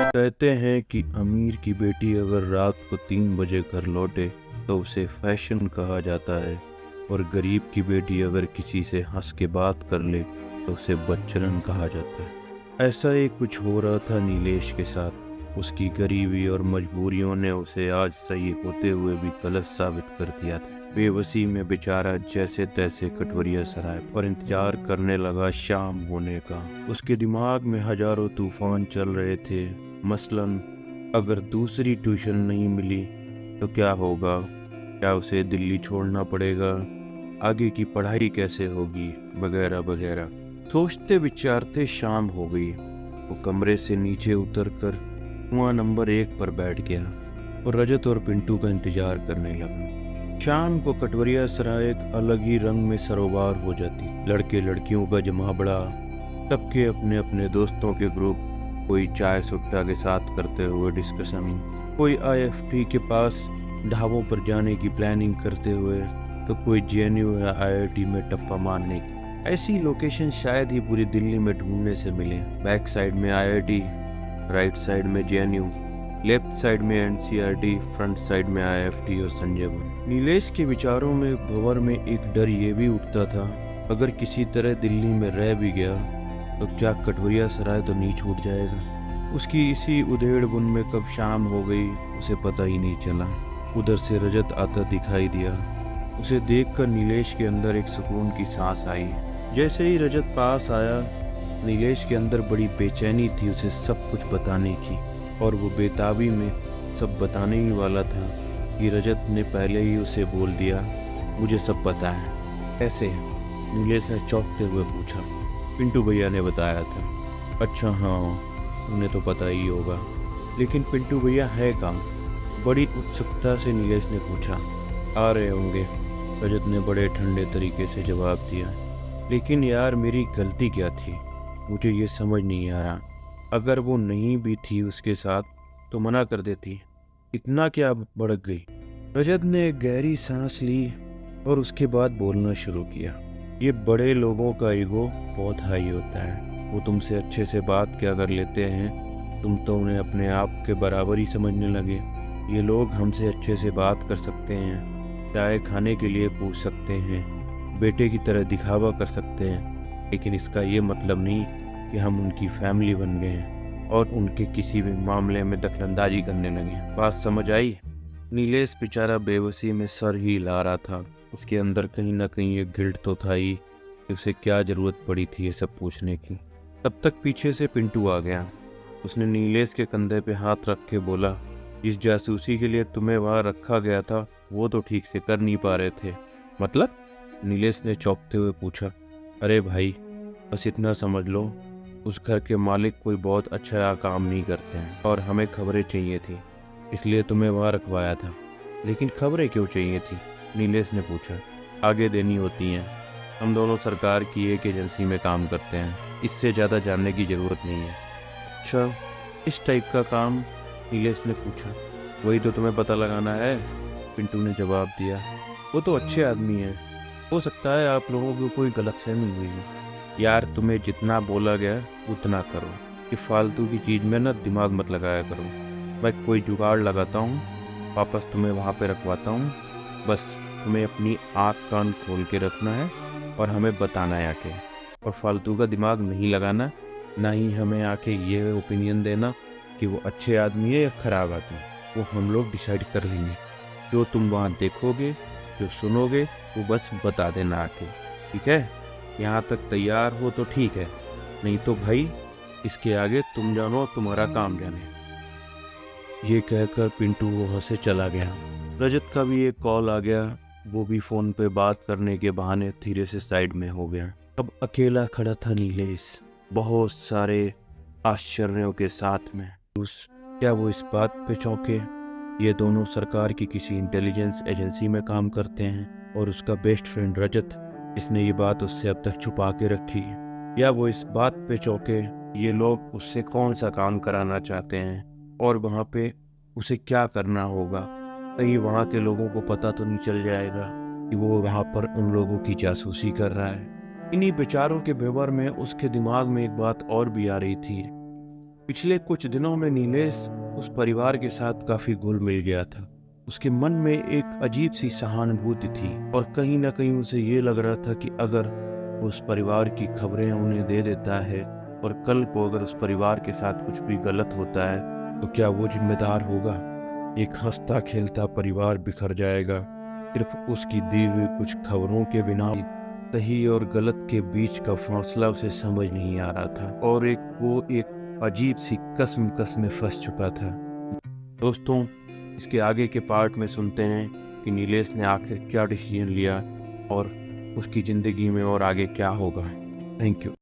कहते हैं कि अमीर की बेटी अगर रात को 3 बजे घर लौटे तो उसे फैशन कहा जाता है, और गरीब की बेटी अगर किसी से हंस के बात कर ले तो उसे बदचलन कहा जाता है। ऐसा ही कुछ हो रहा था नीलेश के साथ। उसकी गरीबी और मजबूरियों ने उसे आज सही होते हुए भी गलत साबित कर दिया था। बेबसी में बेचारा जैसे तैसे कटवरिया सराय पर इंतजार करने लगा शाम होने का। उसके दिमाग में हजारों तूफान चल रहे थे। मसलन, अगर दूसरी ट्यूशन नहीं मिली तो क्या होगा? क्या उसे दिल्ली छोड़ना पड़ेगा? आगे की पढ़ाई कैसे होगी? वगैरह वगैरह सोचते विचारते शाम हो गई। वो कमरे से नीचे उतरकर कुआं नंबर 1 पर बैठ गया और रजत और पिंटू का इंतजार करने लगा। शाम को कटवरिया सराय एक अलग ही रंग में सरोबार हो जाती। लड़के लड़कियों का जमावड़ा, सबके अपने अपने दोस्तों के ग्रुप, कोई चाय सुट्टा के साथ करते हुए डिस्कशन, कोई आईएफटी के पास ढाबों पर जाने की प्लानिंग करते हुए, तो कोई जेएनयू या आईआईटी में टप्पा मारने की। ऐसी लोकेशन शायद ही पूरी दिल्ली में ढूंढने से मिले। बैक साइड में आईआईटी, राइट साइड में जेएनयू, लेफ्ट साइड में एनसीईआरटी, फ्रंट साइड में आईएफटी और संजयपुर। नीलेश के विचारों में भंवर में एक डर ये भी उठता था, अगर किसी तरह दिल्ली में रह भी गया तो क्या कटवरिया सराय तो नहीं छूट जाएगा। उसकी इसी उधेड़ बुन में कब शाम हो गई उसे पता ही नहीं चला। उधर से रजत आता दिखाई दिया। उसे देखकर नीलेश के अंदर एक सुकून की सांस आई। जैसे ही रजत पास आया, नीलेश के अंदर बड़ी बेचैनी थी उसे सब कुछ बताने की, और वो बेताबी में सब बताने ही वाला था कि रजत ने पहले ही उसे बोल दिया, मुझे सब पता है। कैसे? नीलेश ने चौंकते हुए पूछा। पिंटू भैया ने बताया था। अच्छा हाँ, उन्हें तो पता ही होगा, लेकिन पिंटू भैया है कहाँ? बड़ी उत्सुकता से नीलेश ने पूछा। आ रहे होंगे, रजत ने बड़े ठंडे तरीके से जवाब दिया। लेकिन यार, मेरी गलती क्या थी? मुझे ये समझ नहीं आ रहा। अगर वो नहीं भी थी उसके साथ तो मना कर देती, इतना क्या भड़क गई? रजत ने गहरी सांस ली और उसके बाद बोलना शुरू किया। ये बड़े लोगों का ईगो बहुत हाई होता है। वो तुमसे अच्छे से बात क्या कर लेते हैं, तुम तो उन्हें अपने आप के बराबर ही समझने लगे। ये लोग हमसे अच्छे से बात कर सकते हैं, चाय खाने के लिए पूछ सकते हैं, बेटे की तरह दिखावा कर सकते हैं, लेकिन इसका ये मतलब नहीं कि हम उनकी फैमिली बन गए हैं और उनके किसी भी मामले में दखलंदाजी करने लगे। बात समझ आई? नीलेश बेचारा बेबसी में सर ही हिला रहा था। उसके अंदर कहीं ना कहीं ये गिल्ट तो था ही कि उसे क्या जरूरत पड़ी थी ये सब पूछने की। तब तक पीछे से पिंटू आ गया। उसने नीलेश के कंधे पे हाथ रख के बोला, जिस जासूसी के लिए तुम्हें वहाँ रखा गया था वो तो ठीक से कर नहीं पा रहे थे। मतलब? नीलेश ने चौंकते हुए पूछा। अरे भाई, बस इतना समझ लो, उस घर के मालिक कोई बहुत अच्छा काम नहीं करते हैं और हमें खबरें चाहिए थी, इसलिए तुम्हें वहाँ रखवाया था। लेकिन खबरें क्यों चाहिए थी? नीलेश ने पूछा। आगे देनी होती हैं। हम दोनों सरकार की एक एजेंसी में काम करते हैं, इससे ज़्यादा जानने की ज़रूरत नहीं है। अच्छा, इस टाइप का काम? नीलेश ने पूछा। वही तो तुम्हें पता लगाना है, पिंटू ने जवाब दिया। वो तो अच्छे आदमी हैं, हो सकता है आप लोगों को कोई गलतफहमी हुई हो। यार, तुम्हें जितना बोला गया उतना करो, कि फालतू की चीज़ में ना दिमाग मत लगाया करो। मैं कोई जुगाड़ लगाता हूँ, वापस तुम्हें वहाँ पे रखवाता हूँ। बस तुम्हें अपनी आँख कान खोल के रखना है और हमें बताना है आके, और फालतू का दिमाग नहीं लगाना, ना ही हमें आके ये ओपिनियन देना कि वो अच्छे आदमी है या ख़राब आदमी। वो हम लोग डिसाइड कर लेंगे। जो तुम वहाँ देखोगे, जो सुनोगे, वो बस बता देना आके, ठीक है? यहाँ तक तैयार हो तो ठीक है, नहीं तो भाई इसके आगे तुम जानो, तुम्हारा काम जाने। ये कहकर पिंटू वहाँ से चला गया। रजत का भी एक कॉल आ गया। वो भी फ़ोन पे बात करने के बहाने धीरे से साइड में हो गया। अब अकेला खड़ा था नीलेश, बहुत सारे आश्चर्यों के साथ में। क्या वो इस बात पे चौंके ये दोनों सरकार की किसी इंटेलिजेंस एजेंसी में काम करते हैं, और उसका बेस्ट फ्रेंड रजत, इसने ये बात उससे अब तक छुपा के रखी? या वो इस बात पे चौंके ये लोग उससे कौन सा काम कराना चाहते हैं और वहाँ पे उसे क्या करना होगा? कहीं वहाँ के लोगों को पता तो नहीं चल जाएगा कि वो वहाँ पर उन लोगों की जासूसी कर रहा है? इन्हीं विचारों के बेवर में उसके दिमाग में एक बात और भी आ रही थी। पिछले कुछ दिनों में नीलेश उस परिवार के साथ काफी घुल मिल गया था। उसके मन में एक अजीब सी सहानुभूति थी और कहीं ना कहीं उसे ये लग रहा था कि अगर उस परिवार की खबरें उन्हें दे देता है और कल को अगर उस परिवार के साथ कुछ भी गलत होता है तो क्या वो जिम्मेदार होगा। एक हंसता खेलता परिवार बिखर जाएगा सिर्फ उसकी दी हुई कुछ खबरों के बिना। सही और गलत के बीच का फासला उसे समझ नहीं आ रहा था और वो एक अजीब सी कसम में फंस चुका था। दोस्तों, इसके आगे के पार्ट में सुनते हैं कि नीलेश ने आखिर क्या डिसीजन लिया और उसकी ज़िंदगी में और आगे क्या होगा। Thank you.